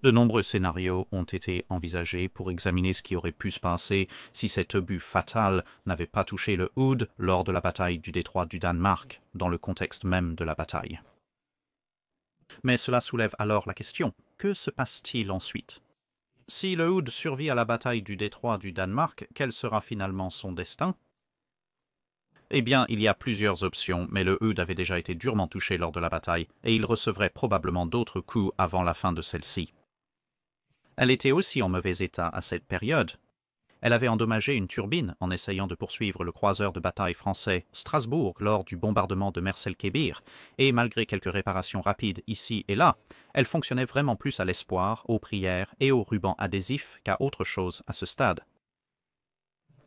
De nombreux scénarios ont été envisagés pour examiner ce qui aurait pu se passer si cet obus fatal n'avait pas touché le Oud lors de la bataille du détroit du Danemark, dans le contexte même de la bataille. Mais cela soulève alors la question, que se passe-t-il ensuite? Si le Oud survit à la bataille du détroit du Danemark, quel sera finalement son destin? Eh bien, il y a plusieurs options, mais le Oud avait déjà été durement touché lors de la bataille, et il recevrait probablement d'autres coups avant la fin de celle-ci. Elle était aussi en mauvais état à cette période. Elle avait endommagé une turbine en essayant de poursuivre le croiseur de bataille français Strasbourg lors du bombardement de Mers-el-Kébir, et malgré quelques réparations rapides ici et là, elle fonctionnait vraiment plus à l'espoir, aux prières et aux rubans adhésifs qu'à autre chose à ce stade.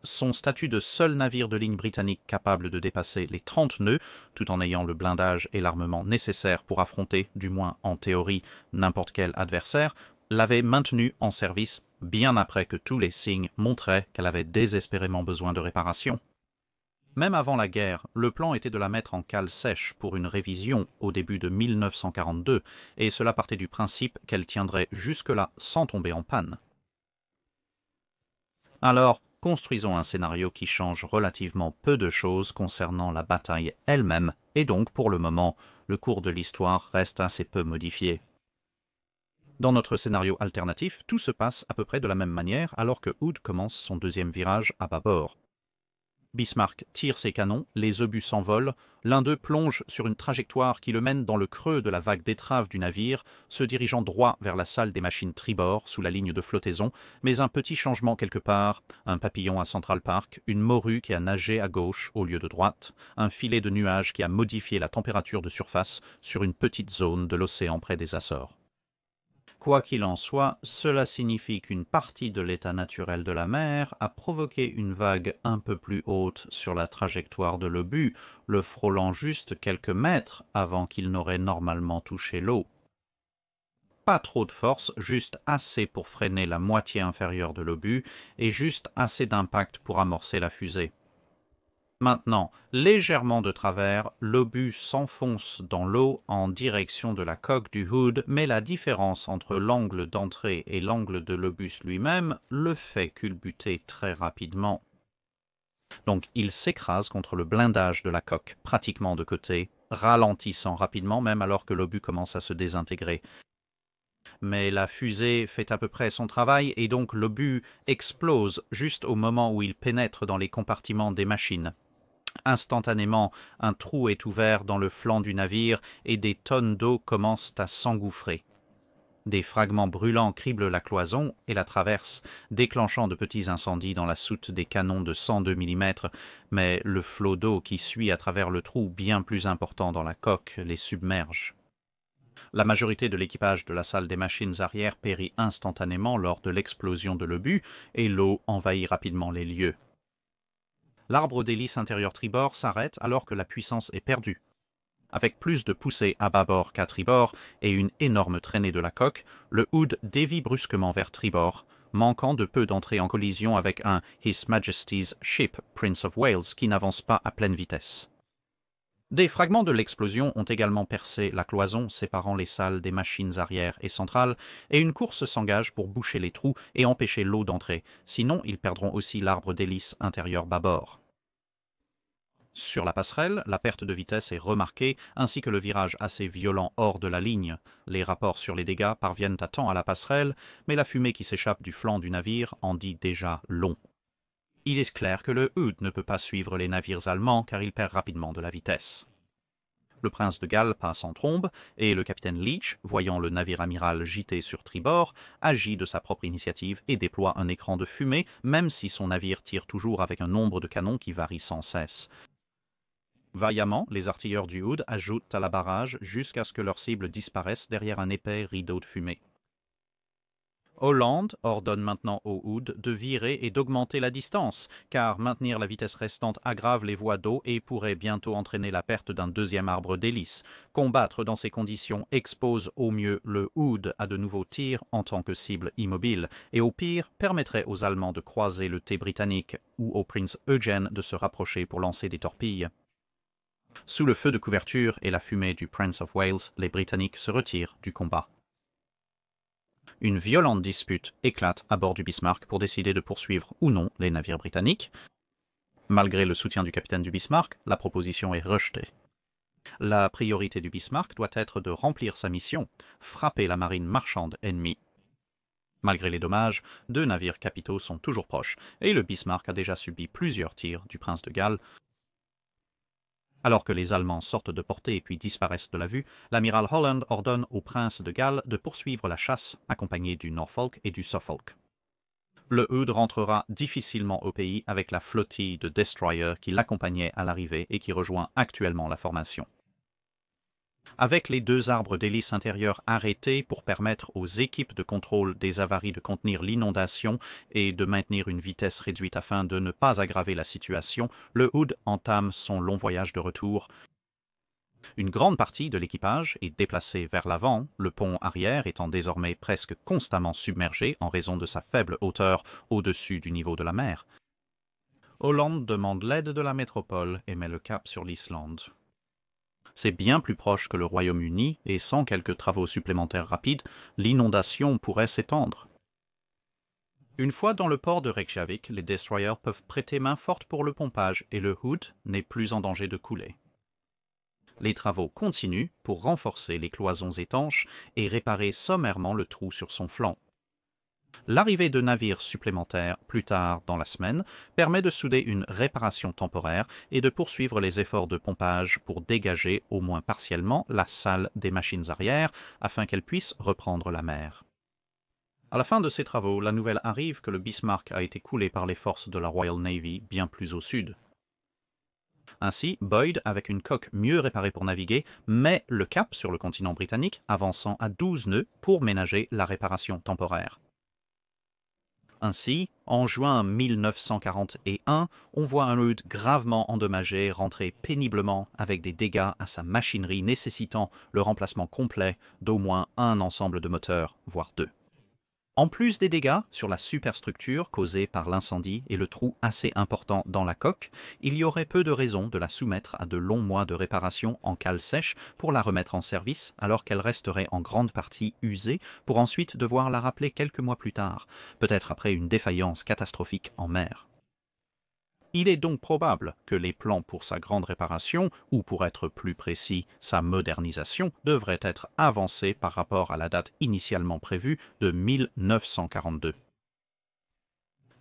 Son statut de seul navire de ligne britannique capable de dépasser les 30 nœuds, tout en ayant le blindage et l'armement nécessaires pour affronter, du moins en théorie, n'importe quel adversaire, l'avait maintenue en service bien après que tous les signes montraient qu'elle avait désespérément besoin de réparation. Même avant la guerre, le plan était de la mettre en cale sèche pour une révision au début de 1942, et cela partait du principe qu'elle tiendrait jusque-là sans tomber en panne. Alors, construisons un scénario qui change relativement peu de choses concernant la bataille elle-même, et donc, pour le moment, le cours de l'histoire reste assez peu modifié. Dans notre scénario alternatif, tout se passe à peu près de la même manière alors que Hood commence son deuxième virage à bâbord. Bismarck tire ses canons, les obus s'envolent, l'un d'eux plonge sur une trajectoire qui le mène dans le creux de la vague d'étrave du navire, se dirigeant droit vers la salle des machines tribord sous la ligne de flottaison, mais un petit changement quelque part, un papillon à Central Park, une morue qui a nagé à gauche au lieu de droite, un filet de nuages qui a modifié la température de surface sur une petite zone de l'océan près des Açores. Quoi qu'il en soit, cela signifie qu'une partie de l'état naturel de la mer a provoqué une vague un peu plus haute sur la trajectoire de l'obus, le frôlant juste quelques mètres avant qu'il n'aurait normalement touché l'eau. Pas trop de force, juste assez pour freiner la moitié inférieure de l'obus et juste assez d'impact pour amorcer la fusée. Maintenant, légèrement de travers, l'obus s'enfonce dans l'eau en direction de la coque du Hood, mais la différence entre l'angle d'entrée et l'angle de l'obus lui-même le fait culbuter très rapidement. Donc il s'écrase contre le blindage de la coque, pratiquement de côté, ralentissant rapidement même alors que l'obus commence à se désintégrer. Mais la fusée fait à peu près son travail et donc l'obus explose juste au moment où il pénètre dans les compartiments des machines. Instantanément, un trou est ouvert dans le flanc du navire et des tonnes d'eau commencent à s'engouffrer. Des fragments brûlants criblent la cloison et la traversent, déclenchant de petits incendies dans la soute des canons de 102 mm, mais le flot d'eau qui suit à travers le trou, bien plus important dans la coque, les submerge. La majorité de l'équipage de la salle des machines arrière périt instantanément lors de l'explosion de l'obus et l'eau envahit rapidement les lieux. L'arbre d'hélice intérieur tribord s'arrête alors que la puissance est perdue. Avec plus de poussée à bâbord qu'à tribord et une énorme traînée de la coque, le Hood dévie brusquement vers tribord, manquant de peu d'entrer en collision avec un His Majesty's Ship Prince of Wales qui n'avance pas à pleine vitesse. Des fragments de l'explosion ont également percé la cloison séparant les salles des machines arrière et centrales, et une course s'engage pour boucher les trous et empêcher l'eau d'entrer, sinon ils perdront aussi l'arbre d'hélice intérieur bâbord. Sur la passerelle, la perte de vitesse est remarquée, ainsi que le virage assez violent hors de la ligne. Les rapports sur les dégâts parviennent à temps à la passerelle, mais la fumée qui s'échappe du flanc du navire en dit déjà long. Il est clair que le Hood ne peut pas suivre les navires allemands car il perd rapidement de la vitesse. Le prince de Galles passe en trombe et le capitaine Leach, voyant le navire amiral gîter sur tribord, agit de sa propre initiative et déploie un écran de fumée, même si son navire tire toujours avec un nombre de canons qui varie sans cesse. Vaillamment, les artilleurs du Hood ajoutent à la barrage jusqu'à ce que leur cible disparaisse derrière un épais rideau de fumée. Holland ordonne maintenant au Hood de virer et d'augmenter la distance, car maintenir la vitesse restante aggrave les voies d'eau et pourrait bientôt entraîner la perte d'un deuxième arbre d'hélice. Combattre dans ces conditions expose au mieux le Hood à de nouveaux tirs en tant que cible immobile, et au pire permettrait aux Allemands de croiser le thé britannique ou au Prince Eugene de se rapprocher pour lancer des torpilles. Sous le feu de couverture et la fumée du Prince of Wales, les Britanniques se retirent du combat. Une violente dispute éclate à bord du Bismarck pour décider de poursuivre ou non les navires britanniques. Malgré le soutien du capitaine du Bismarck, la proposition est rejetée. La priorité du Bismarck doit être de remplir sa mission, frapper la marine marchande ennemie. Malgré les dommages, 2 navires capitaux sont toujours proches, et le Bismarck a déjà subi plusieurs tirs du prince de Galles. Alors que les Allemands sortent de portée puis disparaissent de la vue, l'amiral Holland ordonne au prince de Galles de poursuivre la chasse, accompagné du Norfolk et du Suffolk. Le Hood rentrera difficilement au pays avec la flottille de destroyers qui l'accompagnait à l'arrivée et qui rejoint actuellement la formation. Avec les 2 arbres d'hélice intérieurs arrêtés pour permettre aux équipes de contrôle des avaries de contenir l'inondation et de maintenir une vitesse réduite afin de ne pas aggraver la situation, le Hood entame son long voyage de retour. Une grande partie de l'équipage est déplacée vers l'avant, le pont arrière étant désormais presque constamment submergé en raison de sa faible hauteur au-dessus du niveau de la mer. Holland demande l'aide de la métropole et met le cap sur l'Islande. C'est bien plus proche que le Royaume-Uni et sans quelques travaux supplémentaires rapides, l'inondation pourrait s'étendre. Une fois dans le port de Reykjavik, les destroyers peuvent prêter main forte pour le pompage et le Hood n'est plus en danger de couler. Les travaux continuent pour renforcer les cloisons étanches et réparer sommairement le trou sur son flanc. L'arrivée de navires supplémentaires plus tard dans la semaine permet de souder une réparation temporaire et de poursuivre les efforts de pompage pour dégager au moins partiellement la salle des machines arrière afin qu'elles puissent reprendre la mer. À la fin de ces travaux, la nouvelle arrive que le Bismarck a été coulé par les forces de la Royal Navy bien plus au sud. Ainsi, Boyd, avec une coque mieux réparée pour naviguer, met le cap sur le continent britannique, avançant à 12 nœuds pour ménager la réparation temporaire. Ainsi, en juin 1941, on voit un Hood gravement endommagé rentrer péniblement avec des dégâts à sa machinerie nécessitant le remplacement complet d'au moins un ensemble de moteurs, voire 2. En plus des dégâts sur la superstructure causée par l'incendie et le trou assez important dans la coque, il y aurait peu de raisons de la soumettre à de longs mois de réparation en cale sèche pour la remettre en service alors qu'elle resterait en grande partie usée pour ensuite devoir la rappeler quelques mois plus tard, peut-être après une défaillance catastrophique en mer. Il est donc probable que les plans pour sa grande réparation, ou pour être plus précis, sa modernisation, devraient être avancés par rapport à la date initialement prévue de 1942.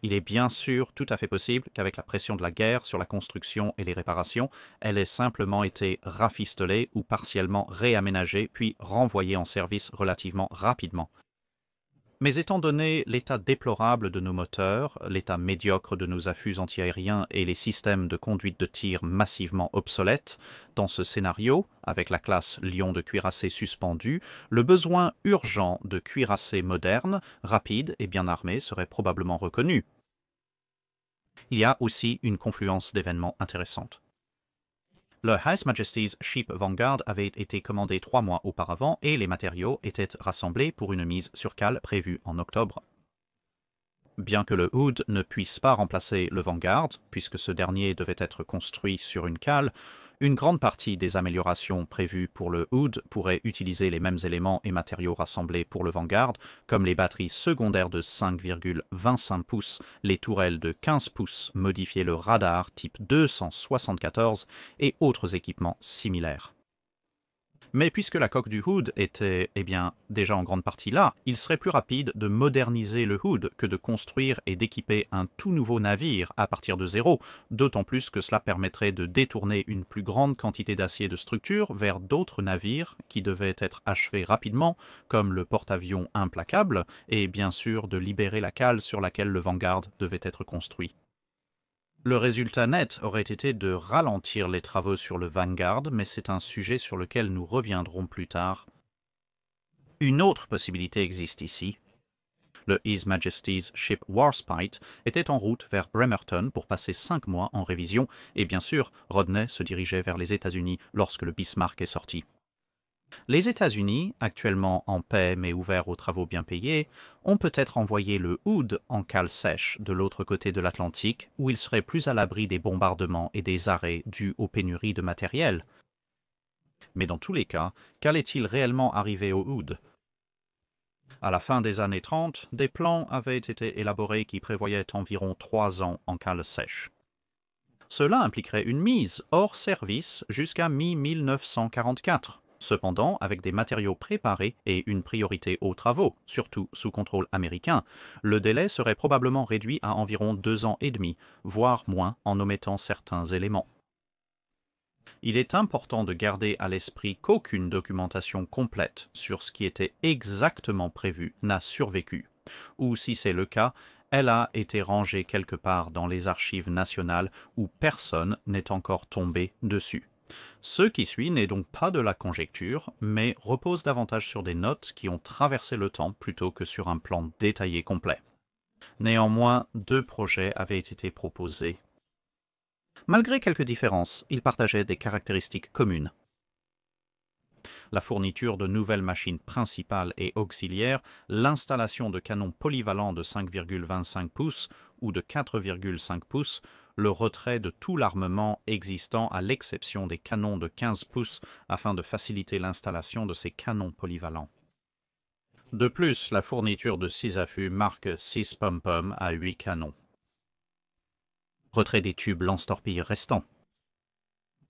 Il est bien sûr tout à fait possible qu'avec la pression de la guerre sur la construction et les réparations, elle ait simplement été rafistolée ou partiellement réaménagée puis renvoyée en service relativement rapidement. Mais étant donné l'état déplorable de nos moteurs, l'état médiocre de nos affûts antiaériens et les systèmes de conduite de tir massivement obsolètes, dans ce scénario, avec la classe Lion de cuirassés suspendue, le besoin urgent de cuirassés modernes, rapides et bien armés serait probablement reconnu. Il y a aussi une confluence d'événements intéressantes. Le His Majesty's Ship Vanguard avait été commandé 3 mois auparavant et les matériaux étaient rassemblés pour une mise sur cale prévue en octobre. Bien que le Hood ne puisse pas remplacer le Vanguard, puisque ce dernier devait être construit sur une cale, une grande partie des améliorations prévues pour le Hood pourrait utiliser les mêmes éléments et matériaux rassemblés pour le Vanguard, comme les batteries secondaires de 5,25 pouces, les tourelles de 15 pouces, modifier le radar type 274 et autres équipements similaires. Mais puisque la coque du Hood était déjà en grande partie là, il serait plus rapide de moderniser le Hood que de construire et d'équiper un tout nouveau navire à partir de zéro, d'autant plus que cela permettrait de détourner une plus grande quantité d'acier de structure vers d'autres navires qui devaient être achevés rapidement, comme le porte-avions implacable, et bien sûr de libérer la cale sur laquelle le Vanguard devait être construit. Le résultat net aurait été de ralentir les travaux sur le Vanguard, mais c'est un sujet sur lequel nous reviendrons plus tard. Une autre possibilité existe ici. Le His Majesty's Ship Warspite était en route vers Bremerton pour passer 5 mois en révision, et bien sûr, Rodney se dirigeait vers les États-Unis lorsque le Bismarck est sorti. Les États-Unis, actuellement en paix mais ouverts aux travaux bien payés, ont peut-être envoyé le Hood en cale sèche de l'autre côté de l'Atlantique, où il serait plus à l'abri des bombardements et des arrêts dus aux pénuries de matériel. Mais dans tous les cas, qu'allait-il réellement arriver au Hood ? À la fin des années 30, des plans avaient été élaborés qui prévoyaient environ 3 ans en cale sèche. Cela impliquerait une mise hors service jusqu'à mi-1944. Cependant, avec des matériaux préparés et une priorité aux travaux, surtout sous contrôle américain, le délai serait probablement réduit à environ 2 ans et demi, voire moins en omettant certains éléments. Il est important de garder à l'esprit qu'aucune documentation complète sur ce qui était exactement prévu n'a survécu, ou si c'est le cas, elle a été rangée quelque part dans les archives nationales où personne n'est encore tombé dessus. Ce qui suit n'est donc pas de la conjecture, mais repose davantage sur des notes qui ont traversé le temps plutôt que sur un plan détaillé complet. Néanmoins, 2 projets avaient été proposés. Malgré quelques différences, ils partageaient des caractéristiques communes. La fourniture de nouvelles machines principales et auxiliaires, l'installation de canons polyvalents de 5,25 pouces ou de 4,5 pouces, le retrait de tout l'armement existant à l'exception des canons de 15 pouces afin de faciliter l'installation de ces canons polyvalents. De plus, la fourniture de 6 affûts marque 6 pom-pom à 8 canons. Retrait des tubes lance-torpilles restants.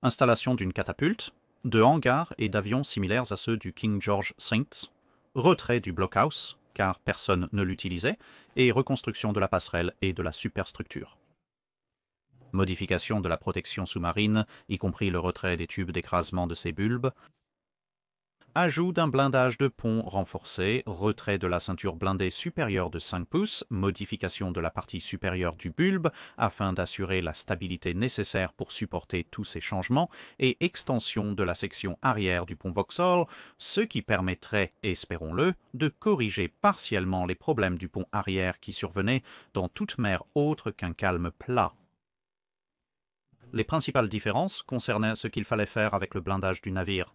Installation d'une catapulte, de hangars et d'avions similaires à ceux du King George Saints, retrait du blockhouse, car personne ne l'utilisait, et reconstruction de la passerelle et de la superstructure. Modification de la protection sous-marine, y compris le retrait des tubes d'écrasement de ses bulbes. Ajout d'un blindage de pont renforcé, retrait de la ceinture blindée supérieure de 5 pouces, modification de la partie supérieure du bulbe afin d'assurer la stabilité nécessaire pour supporter tous ces changements et extension de la section arrière du pont Vauxhall, ce qui permettrait, espérons-le, de corriger partiellement les problèmes du pont arrière qui survenaient dans toute mer autre qu'un calme plat. Les principales différences concernaient ce qu'il fallait faire avec le blindage du navire.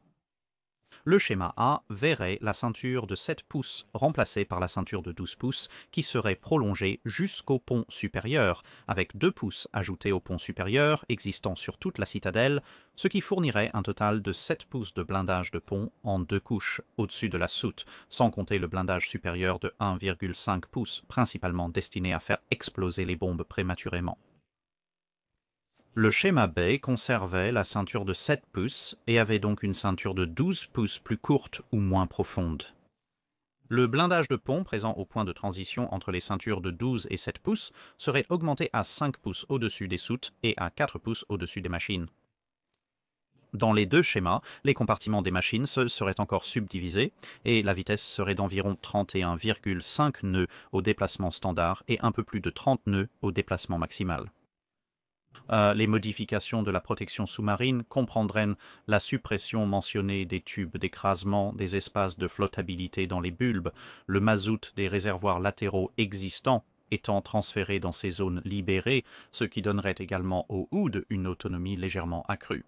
Le schéma A verrait la ceinture de 7 pouces remplacée par la ceinture de 12 pouces qui serait prolongée jusqu'au pont supérieur, avec 2 pouces ajoutés au pont supérieur existant sur toute la citadelle, ce qui fournirait un total de 7 pouces de blindage de pont en 2 couches au-dessus de la soute, sans compter le blindage supérieur de 1,5 pouces, principalement destiné à faire exploser les bombes prématurément. Le schéma B conservait la ceinture de 7 pouces et avait donc une ceinture de 12 pouces plus courte ou moins profonde. Le blindage de pont présent au point de transition entre les ceintures de 12 et 7 pouces serait augmenté à 5 pouces au-dessus des soutes et à 4 pouces au-dessus des machines. Dans les 2 schémas, les compartiments des machines seraient encore subdivisés et la vitesse serait d'environ 31,5 nœuds au déplacement standard et un peu plus de 30 nœuds au déplacement maximal. Les modifications de la protection sous-marine comprendraient la suppression mentionnée des tubes d'écrasement, des espaces de flottabilité dans les bulbes, le mazout des réservoirs latéraux existants étant transféré dans ces zones libérées, ce qui donnerait également au HUD une autonomie légèrement accrue.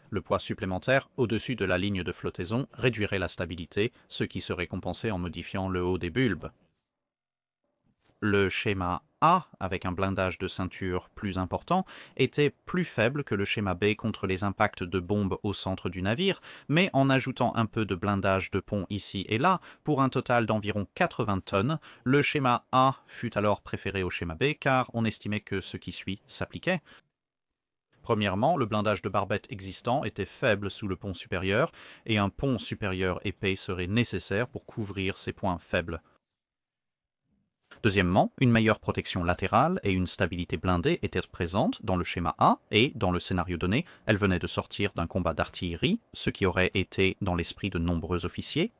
Le poids supplémentaire au-dessus de la ligne de flottaison réduirait la stabilité, ce qui serait compensé en modifiant le haut des bulbes. Le schéma A, avec un blindage de ceinture plus important, était plus faible que le schéma B contre les impacts de bombes au centre du navire, mais en ajoutant un peu de blindage de pont ici et là, pour un total d'environ 80 tonnes, le schéma A fut alors préféré au schéma B car on estimait que ce qui suit s'appliquait. Premièrement, le blindage de barbette existant était faible sous le pont supérieur, et un pont supérieur épais serait nécessaire pour couvrir ces points faibles. Deuxièmement, une meilleure protection latérale et une stabilité blindée étaient présentes dans le schéma A et, dans le scénario donné, elle venait de sortir d'un combat d'artillerie, ce qui aurait été dans l'esprit de nombreux officiers.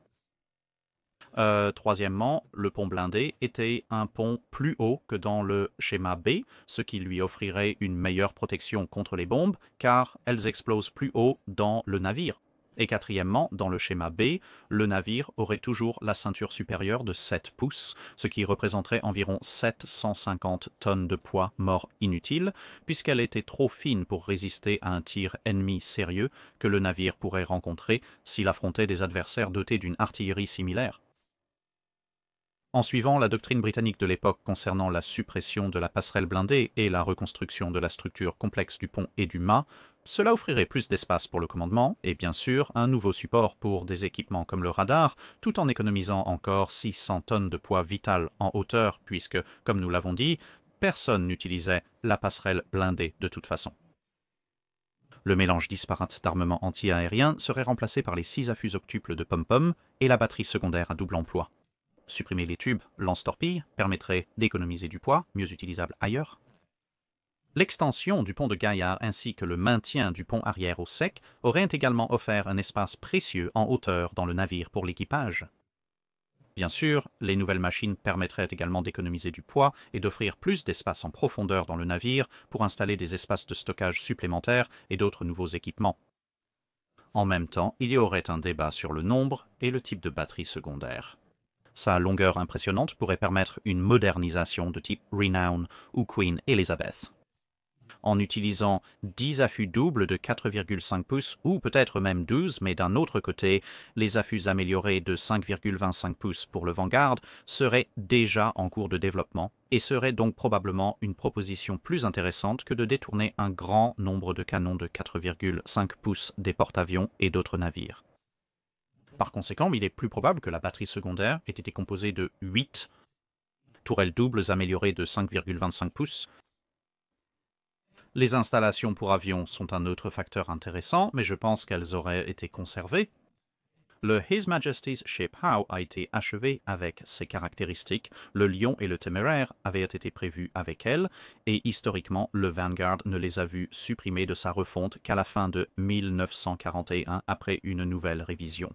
Troisièmement, le pont blindé était un pont plus haut que dans le schéma B, ce qui lui offrirait une meilleure protection contre les bombes, car elles explosent plus haut dans le navire. Et quatrièmement, dans le schéma B, le navire aurait toujours la ceinture supérieure de 7 pouces, ce qui représenterait environ 750 tonnes de poids mort inutile, puisqu'elle était trop fine pour résister à un tir ennemi sérieux que le navire pourrait rencontrer s'il affrontait des adversaires dotés d'une artillerie similaire. En suivant la doctrine britannique de l'époque concernant la suppression de la passerelle blindée et la reconstruction de la structure complexe du pont et du mât, cela offrirait plus d'espace pour le commandement et bien sûr un nouveau support pour des équipements comme le radar, tout en économisant encore 600 tonnes de poids vital en hauteur puisque, comme nous l'avons dit, personne n'utilisait la passerelle blindée de toute façon. Le mélange disparate d'armement anti-aérien serait remplacé par les 6 affûts octuples de pom-pom et la batterie secondaire à double emploi. Supprimer les tubes lance-torpilles permettrait d'économiser du poids, mieux utilisable ailleurs. L'extension du pont de Gaillard ainsi que le maintien du pont arrière au sec auraient également offert un espace précieux en hauteur dans le navire pour l'équipage. Bien sûr, les nouvelles machines permettraient également d'économiser du poids et d'offrir plus d'espace en profondeur dans le navire pour installer des espaces de stockage supplémentaires et d'autres nouveaux équipements. En même temps, il y aurait un débat sur le nombre et le type de batterie secondaire. Sa longueur impressionnante pourrait permettre une modernisation de type Renown ou Queen Elizabeth. En utilisant 10 affûts doubles de 4,5 pouces ou peut-être même 12, mais d'un autre côté, les affûts améliorés de 5,25 pouces pour le Vanguard seraient déjà en cours de développement et seraient donc probablement une proposition plus intéressante que de détourner un grand nombre de canons de 4,5 pouces des porte-avions et d'autres navires. Par conséquent, il est plus probable que la batterie secondaire ait été composée de 8 tourelles doubles améliorées de 5,25 pouces. Les installations pour avions sont un autre facteur intéressant, mais je pense qu'elles auraient été conservées. Le His Majesty's Ship Howe a été achevé avec ses caractéristiques, le Lion et le Téméraire avaient été prévus avec elle, et historiquement, le Vanguard ne les a vus supprimés de sa refonte qu'à la fin de 1941 après une nouvelle révision.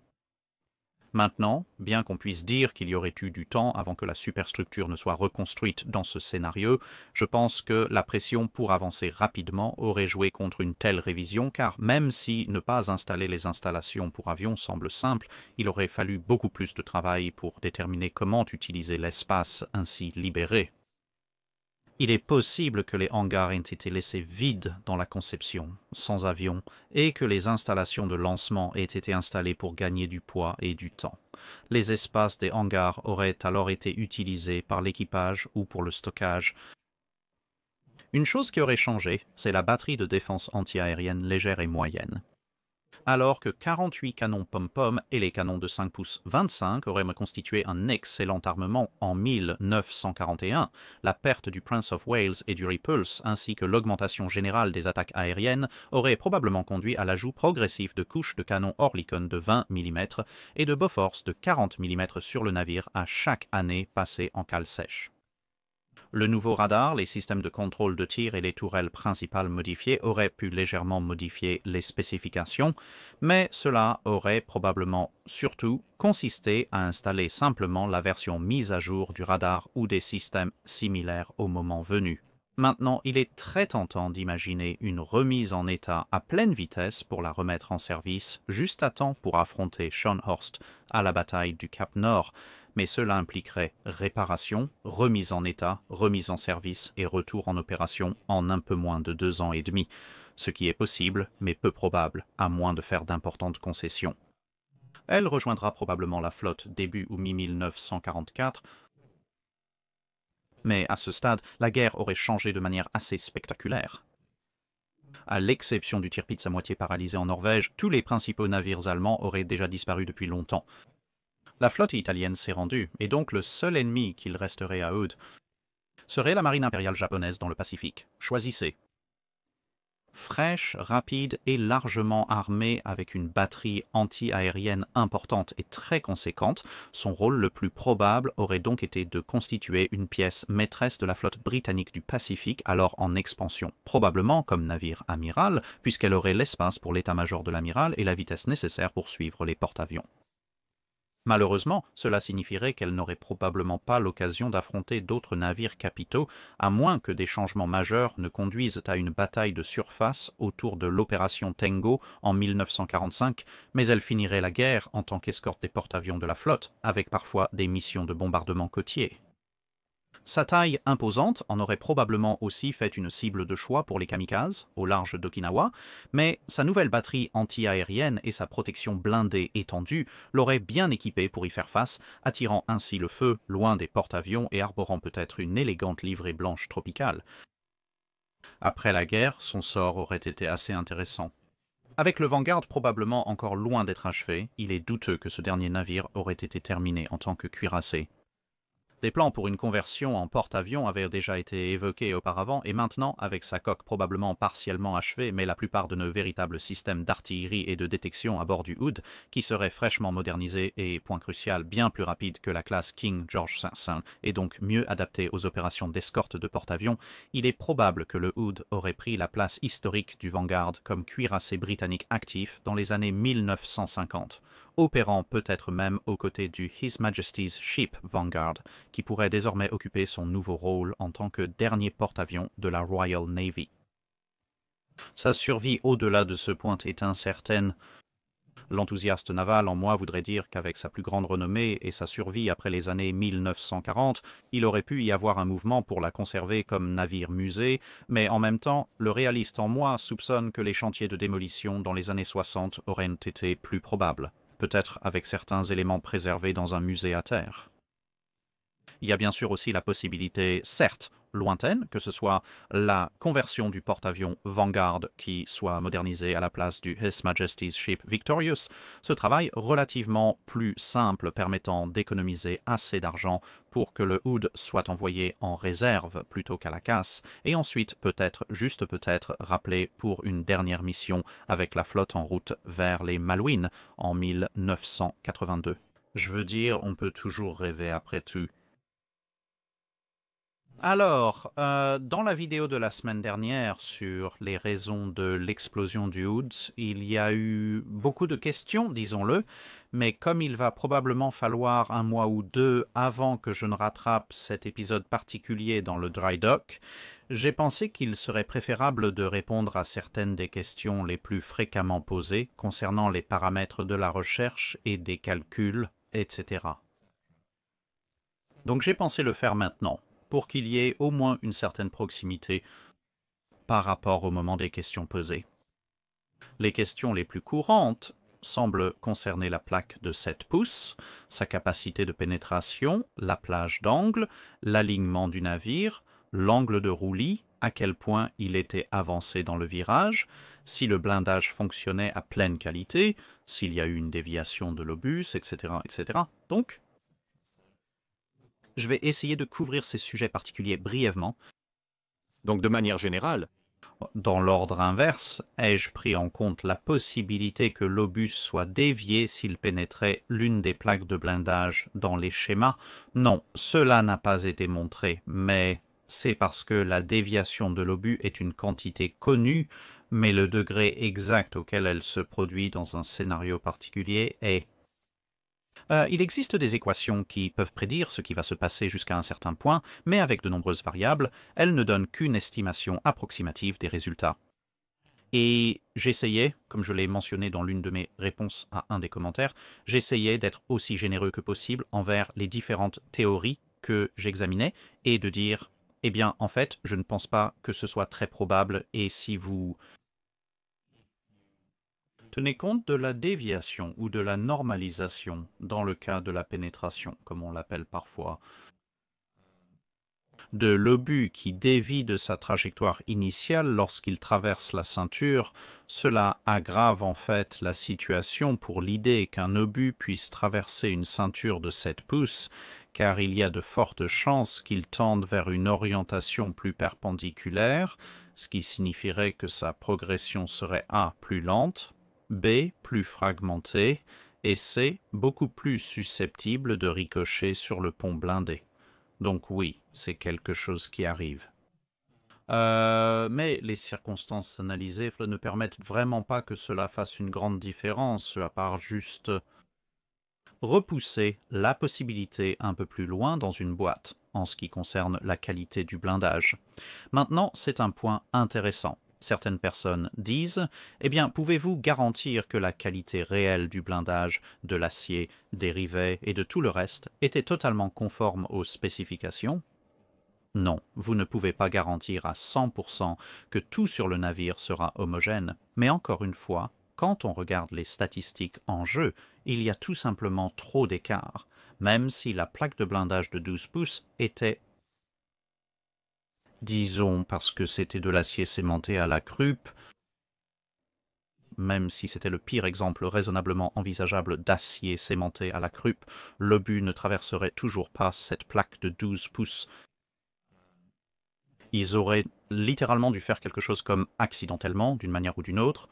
Maintenant, bien qu'on puisse dire qu'il y aurait eu du temps avant que la superstructure ne soit reconstruite dans ce scénario, je pense que la pression pour avancer rapidement aurait joué contre une telle révision, car même si ne pas installer les installations pour avions semble simple, il aurait fallu beaucoup plus de travail pour déterminer comment utiliser l'espace ainsi libéré. Il est possible que les hangars aient été laissés vides dans la conception, sans avion, et que les installations de lancement aient été installées pour gagner du poids et du temps. Les espaces des hangars auraient alors été utilisés par l'équipage ou pour le stockage. Une chose qui aurait changé, c'est la batterie de défense anti-aérienne légère et moyenne. Alors que 48 canons pom-pom et les canons de 5 pouces 25 auraient constitué un excellent armement en 1941, la perte du Prince of Wales et du Repulse ainsi que l'augmentation générale des attaques aériennes auraient probablement conduit à l'ajout progressif de couches de canons Oerlikon de 20 mm et de Bofors de 40 mm sur le navire à chaque année passée en cale sèche. Le nouveau radar, les systèmes de contrôle de tir et les tourelles principales modifiées auraient pu légèrement modifier les spécifications, mais cela aurait probablement surtout consisté à installer simplement la version mise à jour du radar ou des systèmes similaires au moment venu. Maintenant, il est très tentant d'imaginer une remise en état à pleine vitesse pour la remettre en service juste à temps pour affronter Scharnhorst à la bataille du Cap Nord, mais cela impliquerait réparation, remise en état, remise en service et retour en opération en un peu moins de 2 ans et demi, ce qui est possible mais peu probable, à moins de faire d'importantes concessions. Elle rejoindra probablement la flotte début ou mi-1944, mais à ce stade, la guerre aurait changé de manière assez spectaculaire. À l'exception du Tirpitz à moitié paralysé en Norvège, tous les principaux navires allemands auraient déjà disparu depuis longtemps. La flotte italienne s'est rendue, et donc le seul ennemi qu'il resterait à Oud serait la marine impériale japonaise dans le Pacifique. Choisissez. Fraîche, rapide et largement armée avec une batterie anti-aérienne importante et très conséquente, son rôle le plus probable aurait donc été de constituer une pièce maîtresse de la flotte britannique du Pacifique, alors en expansion, probablement comme navire amiral, puisqu'elle aurait l'espace pour l'état-major de l'amiral et la vitesse nécessaire pour suivre les porte-avions. Malheureusement, cela signifierait qu'elle n'aurait probablement pas l'occasion d'affronter d'autres navires capitaux, à moins que des changements majeurs ne conduisent à une bataille de surface autour de l'opération Tengo en 1945, mais elle finirait la guerre en tant qu'escorte des porte-avions de la flotte, avec parfois des missions de bombardement côtier. Sa taille imposante en aurait probablement aussi fait une cible de choix pour les kamikazes, au large d'Okinawa, mais sa nouvelle batterie anti-aérienne et sa protection blindée étendue l'auraient bien équipé pour y faire face, attirant ainsi le feu loin des porte-avions et arborant peut-être une élégante livrée blanche tropicale. Après la guerre, son sort aurait été assez intéressant. Avec le Vanguard probablement encore loin d'être achevé, il est douteux que ce dernier navire aurait été terminé en tant que cuirassé. Des plans pour une conversion en porte-avions avaient déjà été évoqués auparavant et maintenant, avec sa coque probablement partiellement achevée, mais la plupart de nos véritables systèmes d'artillerie et de détection à bord du Hood, qui seraient fraîchement modernisés et, point crucial, bien plus rapides que la classe King George V et donc mieux adaptés aux opérations d'escorte de porte-avions, il est probable que le Hood aurait pris la place historique du Vanguard comme cuirassé britannique actif dans les années 1950. Opérant peut-être même aux côtés du His Majesty's Ship Vanguard, qui pourrait désormais occuper son nouveau rôle en tant que dernier porte-avions de la Royal Navy. Sa survie au-delà de ce point est incertaine. L'enthousiaste naval en moi voudrait dire qu'avec sa plus grande renommée et sa survie après les années 1940, il aurait pu y avoir un mouvement pour la conserver comme navire-musée, mais en même temps, le réaliste en moi soupçonne que les chantiers de démolition dans les années 60 auraient été plus probables, peut-être avec certains éléments préservés dans un musée à terre. Il y a bien sûr aussi la possibilité, certes lointaine, que ce soit la conversion du porte-avions Vanguard qui soit modernisé à la place du His Majesty's Ship Victorious, ce travail relativement plus simple permettant d'économiser assez d'argent pour que le Hood soit envoyé en réserve plutôt qu'à la casse, et ensuite peut-être, juste peut-être, rappelé pour une dernière mission avec la flotte en route vers les Malouines en 1982. Je veux dire, on peut toujours rêver après tout. Alors, dans la vidéo de la semaine dernière sur les raisons de l'explosion du Hood, il y a eu beaucoup de questions, disons-le, mais comme il va probablement falloir un mois ou deux avant que je ne rattrape cet épisode particulier dans le dry dock, j'ai pensé qu'il serait préférable de répondre à certaines des questions les plus fréquemment posées concernant les paramètres de la recherche et des calculs, etc. Donc j'ai pensé le faire maintenant, pour qu'il y ait au moins une certaine proximité par rapport au moment des questions posées. Les questions les plus courantes semblent concerner la plaque de 7 pouces, sa capacité de pénétration, la plage d'angle, l'alignement du navire, l'angle de roulis, à quel point il était avancé dans le virage, si le blindage fonctionnait à pleine qualité, s'il y a eu une déviation de l'obus, etc., etc. Donc, je vais essayer de couvrir ces sujets particuliers brièvement. Donc de manière générale, Dans l'ordre inverse, ai-je pris en compte la possibilité que l'obus soit dévié s'il pénétrait l'une des plaques de blindage dans les schémas? Non, cela n'a pas été montré, mais c'est parce que la déviation de l'obus est une quantité connue, mais le degré exact auquel elle se produit dans un scénario particulier est... il existe des équations qui peuvent prédire ce qui va se passer jusqu'à un certain point, mais avec de nombreuses variables, elles ne donnent qu'une estimation approximative des résultats. Et j'essayais, comme je l'ai mentionné dans l'une de mes réponses à un des commentaires, j'essayais d'être aussi généreux que possible envers les différentes théories que j'examinais et de dire, eh bien, en fait, je ne pense pas que ce soit très probable et si vous tenez compte de la déviation ou de la normalisation dans le cas de la pénétration, comme on l'appelle parfois, de l'obus qui dévie de sa trajectoire initiale lorsqu'il traverse la ceinture, cela aggrave en fait la situation pour l'idée qu'un obus puisse traverser une ceinture de 7 pouces, car il y a de fortes chances qu'il tende vers une orientation plus perpendiculaire, ce qui signifierait que sa progression serait A, plus lente, B, plus fragmentée, et C, beaucoup plus susceptible de ricocher sur le pont blindé. Donc oui, c'est quelque chose qui arrive. Mais les circonstances analysées ne permettent vraiment pas que cela fasse une grande différence, à part juste repousser la possibilité un peu plus loin dans une boîte, en ce qui concerne la qualité du blindage. Maintenant, c'est un point intéressant. Certaines personnes disent « Eh bien, pouvez-vous garantir que la qualité réelle du blindage, de l'acier, des rivets et de tout le reste était totalement conforme aux spécifications ?» Non, vous ne pouvez pas garantir à 100% que tout sur le navire sera homogène, mais encore une fois, quand on regarde les statistiques en jeu, il y a tout simplement trop d'écart, même si la plaque de blindage de 12 pouces était, disons parce que c'était de l'acier cimenté à la croupe, même si c'était le pire exemple raisonnablement envisageable d'acier cimenté à la croupe, l'obus ne traverserait toujours pas cette plaque de 12 pouces. Ils auraient littéralement dû faire quelque chose comme accidentellement, d'une manière ou d'une autre,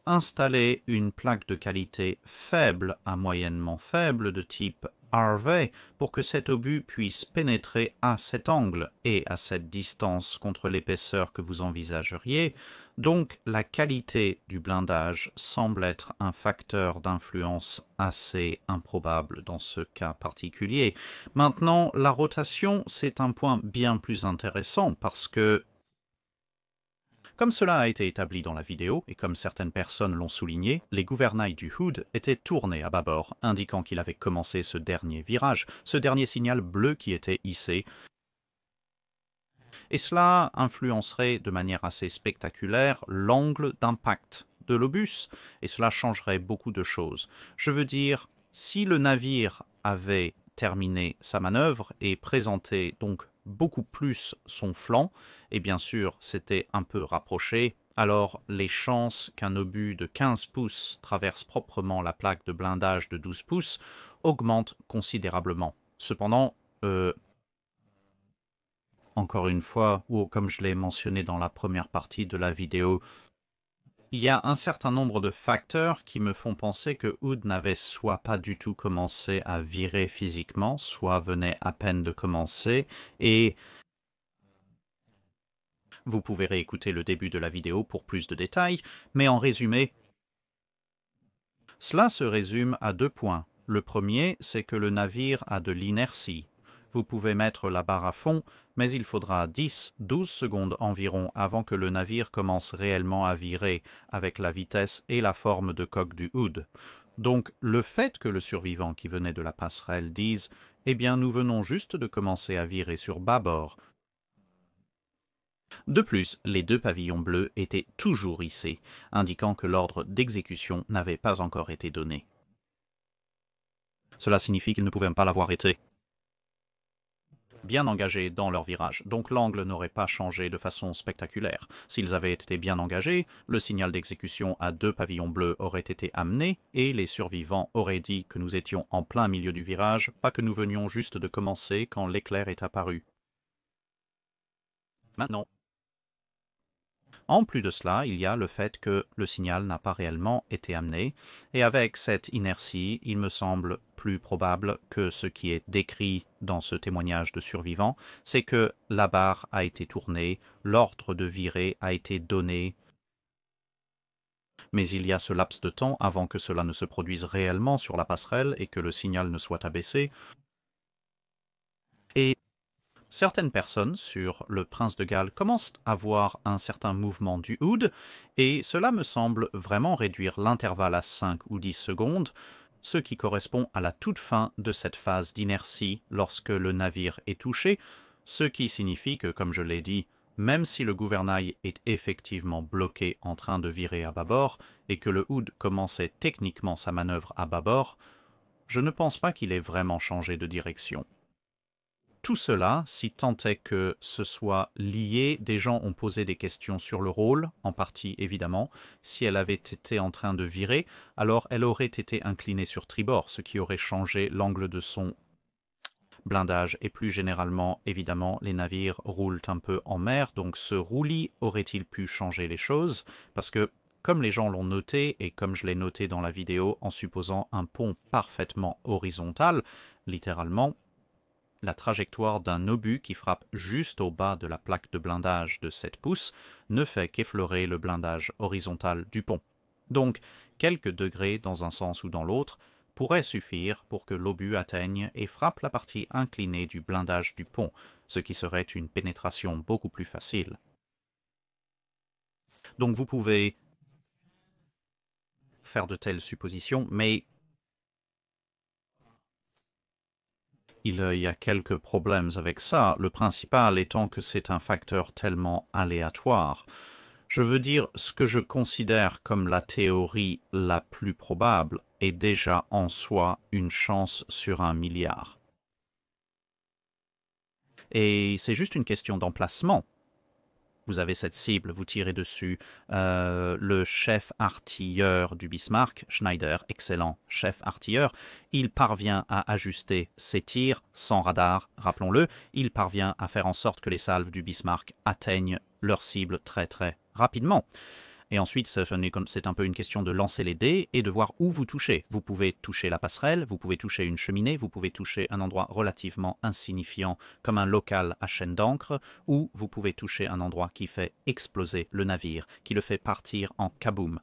installer une plaque de qualité faible à moyennement faible de type Harvey pour que cet obus puisse pénétrer à cet angle et à cette distance contre l'épaisseur que vous envisageriez. Donc la qualité du blindage semble être un facteur d'influence assez improbable dans ce cas particulier. Maintenant, la rotation, c'est un point bien plus intéressant parce que comme cela a été établi dans la vidéo, et comme certaines personnes l'ont souligné, les gouvernails du Hood étaient tournés à bâbord, indiquant qu'il avait commencé ce dernier virage, ce dernier signal bleu qui était hissé. Et cela influencerait de manière assez spectaculaire l'angle d'impact de l'obus, et cela changerait beaucoup de choses. Je veux dire, si le navire avait terminé sa manœuvre et présenté donc beaucoup plus son flanc, et bien sûr c'était un peu rapproché, alors les chances qu'un obus de 15 pouces traverse proprement la plaque de blindage de 12 pouces augmentent considérablement. Cependant, encore une fois, ou comme je l'ai mentionné dans la première partie de la vidéo, il y a un certain nombre de facteurs qui me font penser que Hood n'avait soit pas du tout commencé à virer physiquement, soit venait à peine de commencer, et vous pouvez réécouter le début de la vidéo pour plus de détails, mais en résumé, cela se résume à 2 points. Le premier, c'est que le navire a de l'inertie. Vous pouvez mettre la barre à fond, mais il faudra 10-12 secondes environ avant que le navire commence réellement à virer avec la vitesse et la forme de coque du Hood. Donc le fait que le survivant qui venait de la passerelle dise « Eh bien, nous venons juste de commencer à virer sur bâbord », de plus, les 2 pavillons bleus étaient toujours hissés, indiquant que l'ordre d'exécution n'avait pas encore été donné. Cela signifie qu'ils ne pouvaient pas l'avoir été bien engagés dans leur virage, donc l'angle n'aurait pas changé de façon spectaculaire. S'ils avaient été bien engagés, le signal d'exécution à 2 pavillons bleus aurait été amené et les survivants auraient dit que nous étions en plein milieu du virage, pas que nous venions juste de commencer quand l'éclair est apparu. Maintenant, en plus de cela, il y a le fait que le signal n'a pas réellement été amené, et avec cette inertie, il me semble plus probable que ce qui est décrit dans ce témoignage de survivant, c'est que la barre a été tournée, l'ordre de virer a été donné, mais il y a ce laps de temps avant que cela ne se produise réellement sur la passerelle et que le signal ne soit abaissé. Et certaines personnes sur le Prince de Galles commencent à voir un certain mouvement du Hood, et cela me semble vraiment réduire l'intervalle à 5 ou 10 secondes, ce qui correspond à la toute fin de cette phase d'inertie lorsque le navire est touché, ce qui signifie que, comme je l'ai dit, même si le gouvernail est effectivement bloqué en train de virer à bâbord, et que le Hood commençait techniquement sa manœuvre à bâbord, je ne pense pas qu'il ait vraiment changé de direction. Tout cela, si tant est que ce soit lié, des gens ont posé des questions sur le rôle, en partie évidemment. Si elle avait été en train de virer, alors elle aurait été inclinée sur tribord, ce qui aurait changé l'angle de son blindage. Et plus généralement, évidemment, les navires roulent un peu en mer, donc ce roulis aurait-il pu changer les choses? Parce que, comme les gens l'ont noté, et comme je l'ai noté dans la vidéo, en supposant un pont parfaitement horizontal, littéralement, la trajectoire d'un obus qui frappe juste au bas de la plaque de blindage de 7 pouces ne fait qu'effleurer le blindage horizontal du pont. Donc, quelques degrés dans un sens ou dans l'autre pourraient suffire pour que l'obus atteigne et frappe la partie inclinée du blindage du pont, ce qui serait une pénétration beaucoup plus facile. Donc vous pouvez faire de telles suppositions, mais il y a quelques problèmes avec ça, le principal étant que c'est un facteur tellement aléatoire. Je veux dire, ce que je considère comme la théorie la plus probable est déjà en soi une chance sur 1 milliard. Et c'est juste une question d'emplacement. Vous avez cette cible, vous tirez dessus. Le chef artilleur du Bismarck, Schneider, excellent chef artilleur, il parvient à ajuster ses tirs sans radar, rappelons-le. Il parvient à faire en sorte que les salves du Bismarck atteignent leur cible très très rapidement. Et ensuite, c'est un peu une question de lancer les dés et de voir où vous touchez. Vous pouvez toucher la passerelle, vous pouvez toucher une cheminée, vous pouvez toucher un endroit relativement insignifiant comme un local à chaîne d'encre, ou vous pouvez toucher un endroit qui fait exploser le navire, qui le fait partir en kaboom.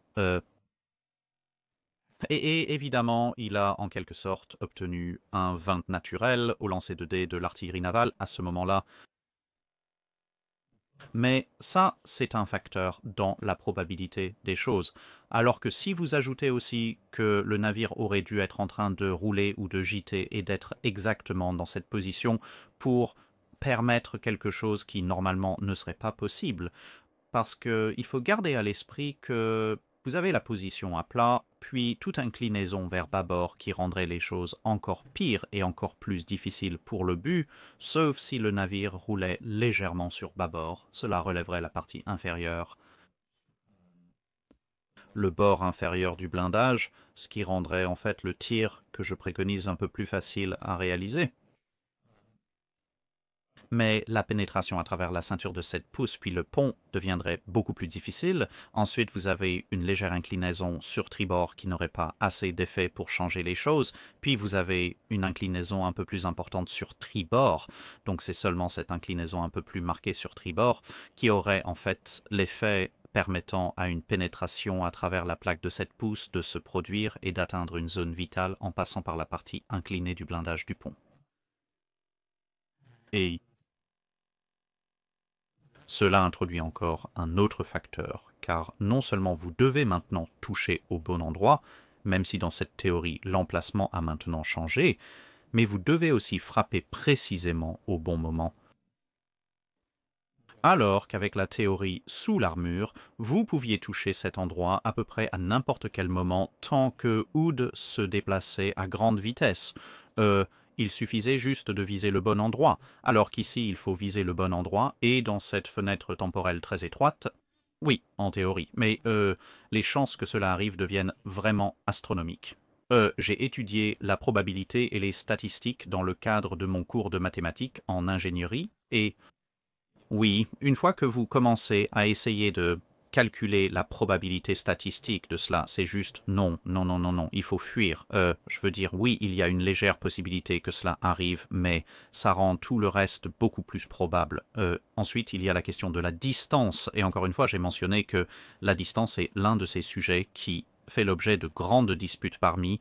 Et évidemment, il a en quelque sorte obtenu un 20 naturel au lancer de dés de l'artillerie navale à ce moment-là. Mais ça, c'est un facteur dans la probabilité des choses. Alors que si vous ajoutez aussi que le navire aurait dû être en train de rouler ou de gîter et d'être exactement dans cette position pour permettre quelque chose qui normalement ne serait pas possible, parce qu'il faut garder à l'esprit que vous avez la position à plat, puis toute inclinaison vers bâbord qui rendrait les choses encore pires et encore plus difficiles pour le but, sauf si le navire roulait légèrement sur bâbord, cela relèverait la partie inférieure, le bord inférieur du blindage, ce qui rendrait en fait le tir que je préconise un peu plus facile à réaliser. Mais la pénétration à travers la ceinture de 7 pouces puis le pont deviendrait beaucoup plus difficile. Ensuite, vous avez une légère inclinaison sur tribord qui n'aurait pas assez d'effet pour changer les choses. Puis vous avez une inclinaison un peu plus importante sur tribord. Donc c'est seulement cette inclinaison un peu plus marquée sur tribord qui aurait en fait l'effet permettant à une pénétration à travers la plaque de 7 pouces de se produire et d'atteindre une zone vitale en passant par la partie inclinée du blindage du pont. Et cela introduit encore un autre facteur, car non seulement vous devez maintenant toucher au bon endroit, même si dans cette théorie l'emplacement a maintenant changé, mais vous devez aussi frapper précisément au bon moment. Alors qu'avec la théorie sous l'armure, vous pouviez toucher cet endroit à peu près à n'importe quel moment tant que Hood se déplaçait à grande vitesse. Il suffisait juste de viser le bon endroit, alors qu'ici il faut viser le bon endroit, et dans cette fenêtre temporelle très étroite, oui, en théorie, mais les chances que cela arrive deviennent vraiment astronomiques. J'ai étudié la probabilité et les statistiques dans le cadre de mon cours de mathématiques en ingénierie, et oui, une fois que vous commencez à essayer de calculer la probabilité statistique de cela, c'est juste non, non, non, non, non, il faut fuir. Je veux dire, oui, il y a une légère possibilité que cela arrive, mais ça rend tout le reste beaucoup plus probable. Ensuite, il y a la question de la distance, et encore une fois, j'ai mentionné que la distance est l'un de ces sujets qui fait l'objet de grandes disputes parmi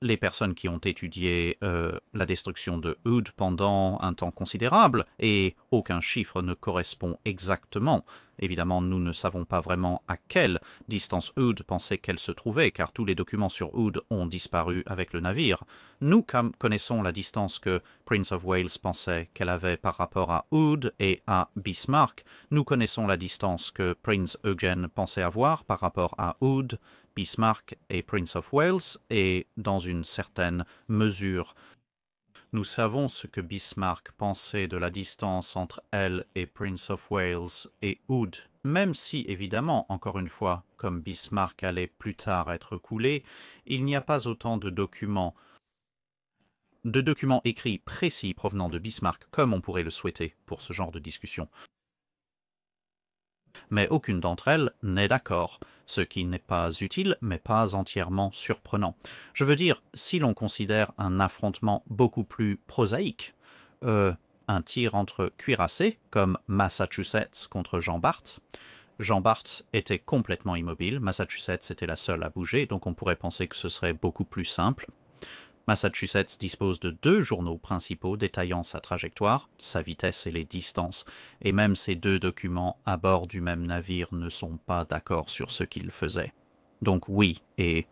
les personnes qui ont étudié la destruction de Hood pendant un temps considérable, et aucun chiffre ne correspond exactement. Évidemment, nous ne savons pas vraiment à quelle distance Hood pensait qu'elle se trouvait, car tous les documents sur Hood ont disparu avec le navire. Nous connaissons la distance que Prince of Wales pensait qu'elle avait par rapport à Hood et à Bismarck. Nous connaissons la distance que Prince Eugen pensait avoir par rapport à Hood, Bismarck et Prince of Wales, et dans une certaine mesure, nous savons ce que Bismarck pensait de la distance entre elle et Prince of Wales et Hood, même si, évidemment, encore une fois, comme Bismarck allait plus tard être coulé, il n'y a pas autant de documents écrits précis provenant de Bismarck comme on pourrait le souhaiter pour ce genre de discussion. Mais aucune d'entre elles n'est d'accord, ce qui n'est pas utile, mais pas entièrement surprenant. Je veux dire, si l'on considère un affrontement beaucoup plus prosaïque, un tir entre cuirassés, comme Massachusetts contre Jean Bart. Jean Bart était complètement immobile, Massachusetts était la seule à bouger, donc on pourrait penser que ce serait beaucoup plus simple. Massachusetts dispose de 2 journaux principaux détaillant sa trajectoire, sa vitesse et les distances, et même ces 2 documents à bord du même navire ne sont pas d'accord sur ce qu'ils faisaient. Donc oui, et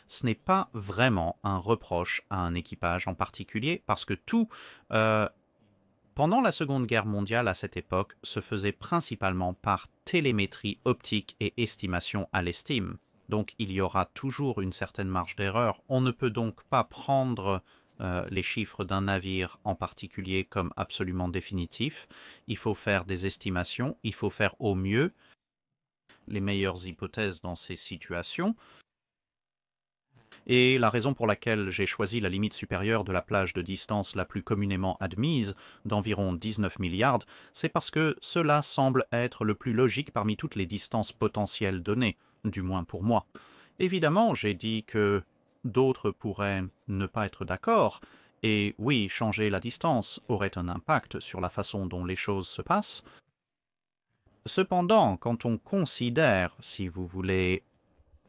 ce n'est pas vraiment un reproche à un équipage en particulier, parce que tout, pendant la Seconde Guerre mondiale à cette époque, se faisait principalement par télémétrie optique et estimation à l'estime. Donc il y aura toujours une certaine marge d'erreur. On ne peut donc pas prendre les chiffres d'un navire en particulier comme absolument définitifs. Il faut faire des estimations, il faut faire au mieux les meilleures hypothèses dans ces situations. Et la raison pour laquelle j'ai choisi la limite supérieure de la plage de distance la plus communément admise, d'environ 19 milliards, c'est parce que cela semble être le plus logique parmi toutes les distances potentielles données, du moins pour moi. Évidemment, j'ai dit que d'autres pourraient ne pas être d'accord, et oui, changer la distance aurait un impact sur la façon dont les choses se passent. Cependant, quand on considère, si vous voulez,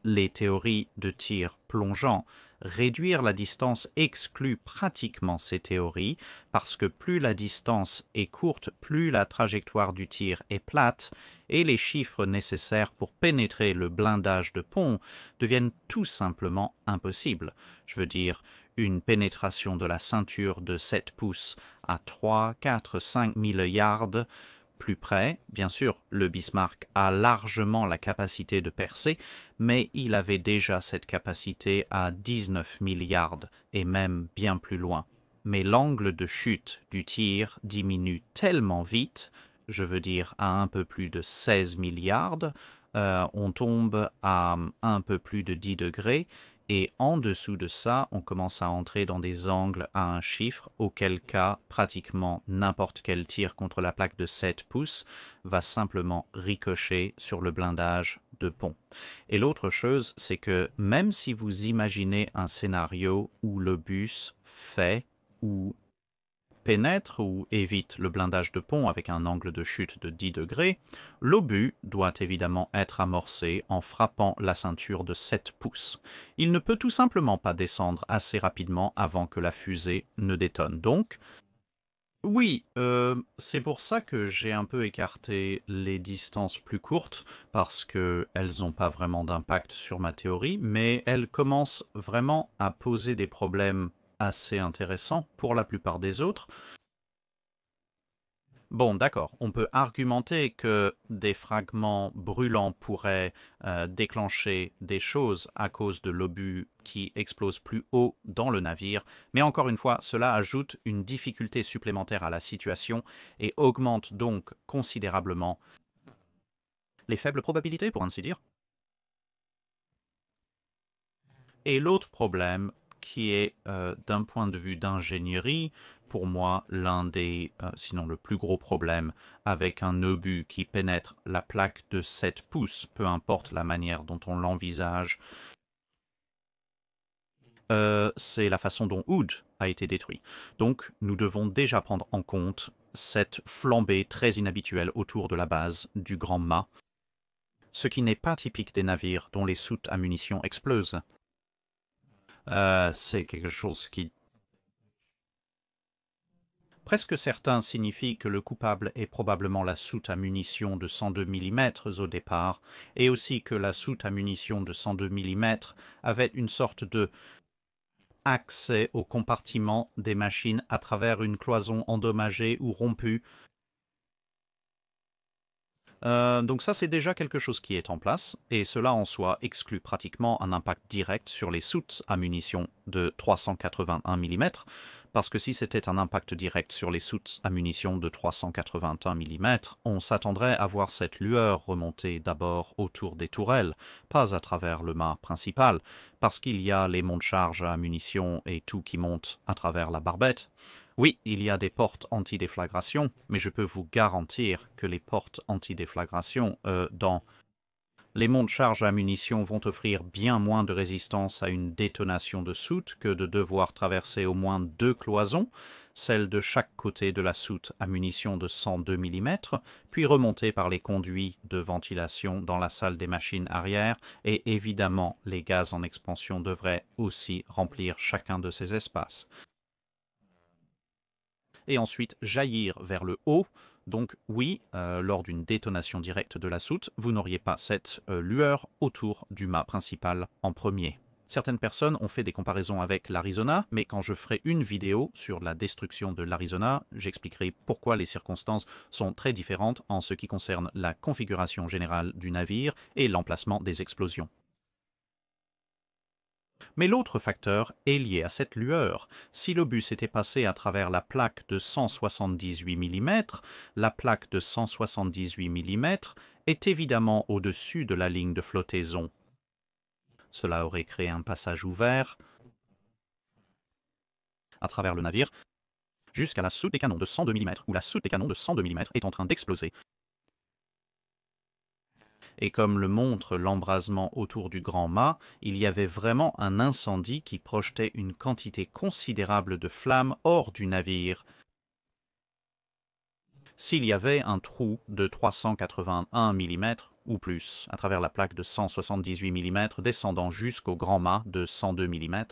les théories de tir plongeant, réduire la distance exclut pratiquement ces théories, parce que plus la distance est courte, plus la trajectoire du tir est plate, et les chiffres nécessaires pour pénétrer le blindage de pont deviennent tout simplement impossibles. Je veux dire, une pénétration de la ceinture de 7 pouces à 3, 4, 5 000 yards, plus près, bien sûr, le Bismarck a largement la capacité de percer, mais il avait déjà cette capacité à 19 milliards et même bien plus loin. Mais l'angle de chute du tir diminue tellement vite, je veux dire à un peu plus de 16 milliards, on tombe à un peu plus de 10 degrés, et en dessous de ça, on commence à entrer dans des angles à un chiffre, auquel cas, pratiquement n'importe quel tir contre la plaque de 7 pouces va simplement ricocher sur le blindage de pont. Et l'autre chose, c'est que même si vous imaginez un scénario où l'obus fait ou pénètre ou évite le blindage de pont avec un angle de chute de 10 degrés, l'obus doit évidemment être amorcé en frappant la ceinture de 7 pouces. Il ne peut tout simplement pas descendre assez rapidement avant que la fusée ne détonne. Donc, oui, c'est pour ça que j'ai un peu écarté les distances plus courtes, parce qu'elles n'ont pas vraiment d'impact sur ma théorie, mais elles commencent vraiment à poser des problèmes assez intéressants pour la plupart des autres. Bon, d'accord, on peut argumenter que des fragments brûlants pourraient déclencher des choses à cause de l'obus qui explose plus haut dans le navire, mais encore une fois, cela ajoute une difficulté supplémentaire à la situation et augmente donc considérablement les faibles probabilités, pour ainsi dire. Et l'autre problème, qui est d'un point de vue d'ingénierie, pour moi, l'un des, sinon le plus gros problème avec un obus qui pénètre la plaque de 7 pouces, peu importe la manière dont on l'envisage, c'est la façon dont Hood a été détruit. Donc, nous devons déjà prendre en compte cette flambée très inhabituelle autour de la base du Grand Mât, ce qui n'est pas typique des navires dont les soutes à munitions explosent. C'est quelque chose qui presque certain signifie que le coupable est probablement la soute à munitions de 102 mm au départ, et aussi que la soute à munitions de 102 mm avait une sorte de accès au compartiment des machines à travers une cloison endommagée ou rompue. Donc ça, c'est déjà quelque chose qui est en place, et cela en soi exclut pratiquement un impact direct sur les soutes à munitions de 381 mm, parce que si c'était un impact direct sur les soutes à munitions de 381 mm, on s'attendrait à voir cette lueur remonter d'abord autour des tourelles, pas à travers le mât principal, parce qu'il y a les monte-charges à munitions et tout qui monte à travers la barbette. Oui, il y a des portes anti-déflagration, mais je peux vous garantir que les portes anti-déflagration dans les monte-charges à munitions vont offrir bien moins de résistance à une détonation de soute que de devoir traverser au moins 2 cloisons, celle de chaque côté de la soute à munitions de 102 mm, puis remonter par les conduits de ventilation dans la salle des machines arrière, et évidemment les gaz en expansion devraient aussi remplir chacun de ces espaces. Et ensuite jaillir vers le haut. Donc oui, lors d'une détonation directe de la soute, vous n'auriez pas cette lueur autour du mât principal en premier. Certaines personnes ont fait des comparaisons avec l'Arizona, mais quand je ferai une vidéo sur la destruction de l'Arizona, j'expliquerai pourquoi les circonstances sont très différentes en ce qui concerne la configuration générale du navire et l'emplacement des explosions. Mais l'autre facteur est lié à cette lueur. Si l'obus était passé à travers la plaque de 178 mm, la plaque de 178 mm est évidemment au-dessus de la ligne de flottaison. Cela aurait créé un passage ouvert à travers le navire jusqu'à la soute des canons de 102 mm, où la soute des canons de 102 mm est en train d'exploser. Et comme le montre l'embrasement autour du grand mât, il y avait vraiment un incendie qui projetait une quantité considérable de flammes hors du navire. S'il y avait un trou de 381 mm ou plus à travers la plaque de 178 mm descendant jusqu'au grand mât de 102 mm,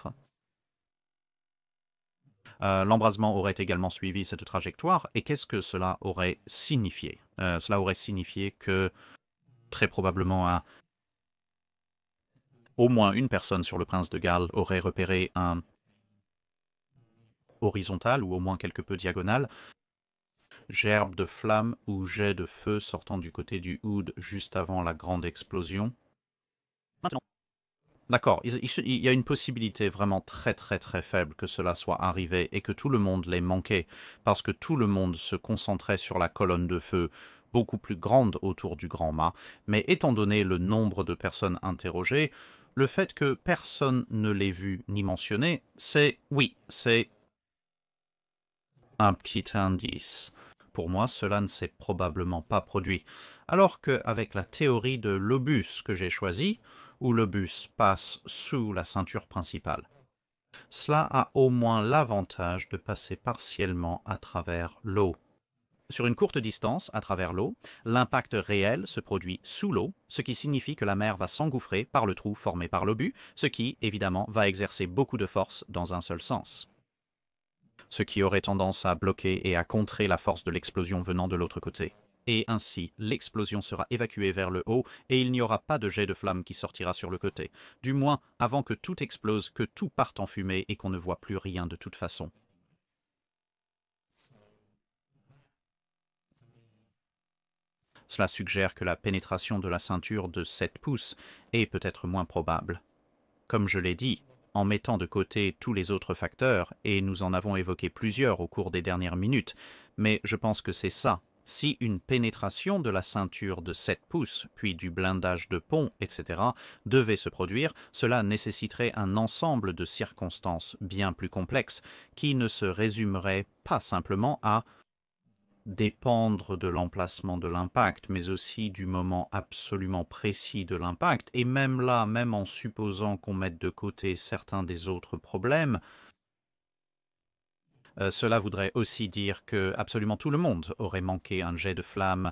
l'embrasement aurait également suivi cette trajectoire. Et qu'est-ce que cela aurait signifié? Cela aurait signifié que très probablement au moins une personne sur le Prince de Galles aurait repéré un horizontal ou au moins quelque peu diagonal, gerbe de flammes ou jet de feu sortant du côté du Hood juste avant la grande explosion. Maintenant. D'accord, il y a une possibilité vraiment très faible que cela soit arrivé et que tout le monde l'ait manqué, parce que tout le monde se concentrait sur la colonne de feu beaucoup plus grande autour du grand mât, mais étant donné le nombre de personnes interrogées, le fait que personne ne l'ait vu ni mentionné, c'est un petit indice. Pour moi, cela ne s'est probablement pas produit. Alors qu'avec la théorie de l'obus que j'ai choisie, où l'obus passe sous la ceinture principale, cela a au moins l'avantage de passer partiellement à travers l'eau. Sur une courte distance, à travers l'eau, l'impact réel se produit sous l'eau, ce qui signifie que la mer va s'engouffrer par le trou formé par l'obus, ce qui, évidemment, va exercer beaucoup de force dans un seul sens. Ce qui aurait tendance à bloquer et à contrer la force de l'explosion venant de l'autre côté. Et ainsi, l'explosion sera évacuée vers le haut et il n'y aura pas de jet de flamme qui sortira sur le côté. Du moins, avant que tout explose, que tout parte en fumée et qu'on ne voit plus rien de toute façon. Cela suggère que la pénétration de la ceinture de 7 pouces est peut-être moins probable. Comme je l'ai dit, en mettant de côté tous les autres facteurs, et nous en avons évoqué plusieurs au cours des dernières minutes, mais je pense que c'est ça. Si une pénétration de la ceinture de 7 pouces, puis du blindage de pont, etc., devait se produire, cela nécessiterait un ensemble de circonstances bien plus complexes, qui ne se résumerait pas simplement à dépendre de l'emplacement de l'impact, mais aussi du moment absolument précis de l'impact. Et même là, même en supposant qu'on mette de côté certains des autres problèmes, cela voudrait aussi dire que absolument tout le monde aurait manqué un jet de flamme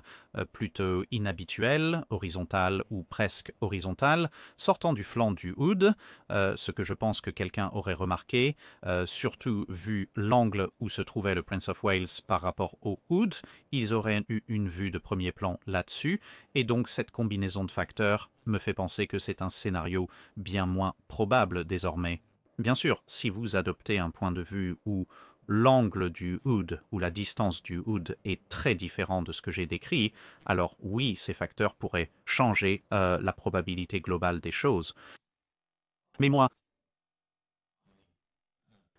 plutôt inhabituel, horizontal ou presque horizontal, sortant du flanc du Hood, ce que je pense que quelqu'un aurait remarqué, surtout vu l'angle où se trouvait le Prince of Wales par rapport au Hood, ils auraient eu une vue de premier plan là-dessus, et donc cette combinaison de facteurs me fait penser que c'est un scénario bien moins probable désormais. Bien sûr, si vous adoptez un point de vue où l'angle du Hood ou la distance du Hood est très différent de ce que j'ai décrit, alors oui, ces facteurs pourraient changer la probabilité globale des choses. Mais moi,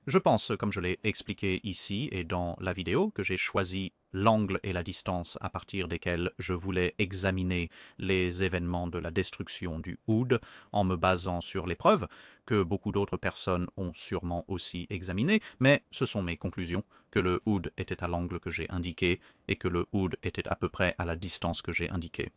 je pense, comme je l'ai expliqué ici et dans la vidéo, que j'ai choisi l'angle et la distance à partir desquels je voulais examiner les événements de la destruction du Hood en me basant sur les preuves que beaucoup d'autres personnes ont sûrement aussi examinées, mais ce sont mes conclusions, que le Hood était à l'angle que j'ai indiqué et que le Hood était à peu près à la distance que j'ai indiquée.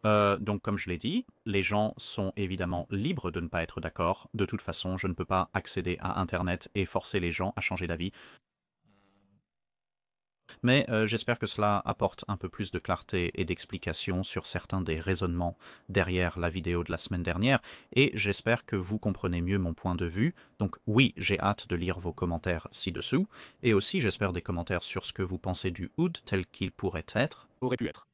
Donc, comme je l'ai dit, les gens sont évidemment libres de ne pas être d'accord. De toute façon, je ne peux pas accéder à Internet et forcer les gens à changer d'avis. Mais j'espère que cela apporte un peu plus de clarté et d'explication sur certains des raisonnements derrière la vidéo de la semaine dernière, et j'espère que vous comprenez mieux mon point de vue. Donc oui, j'ai hâte de lire vos commentaires ci-dessous, et aussi j'espère des commentaires sur ce que vous pensez du Hood tel qu'il pourrait être. Aurait pu être.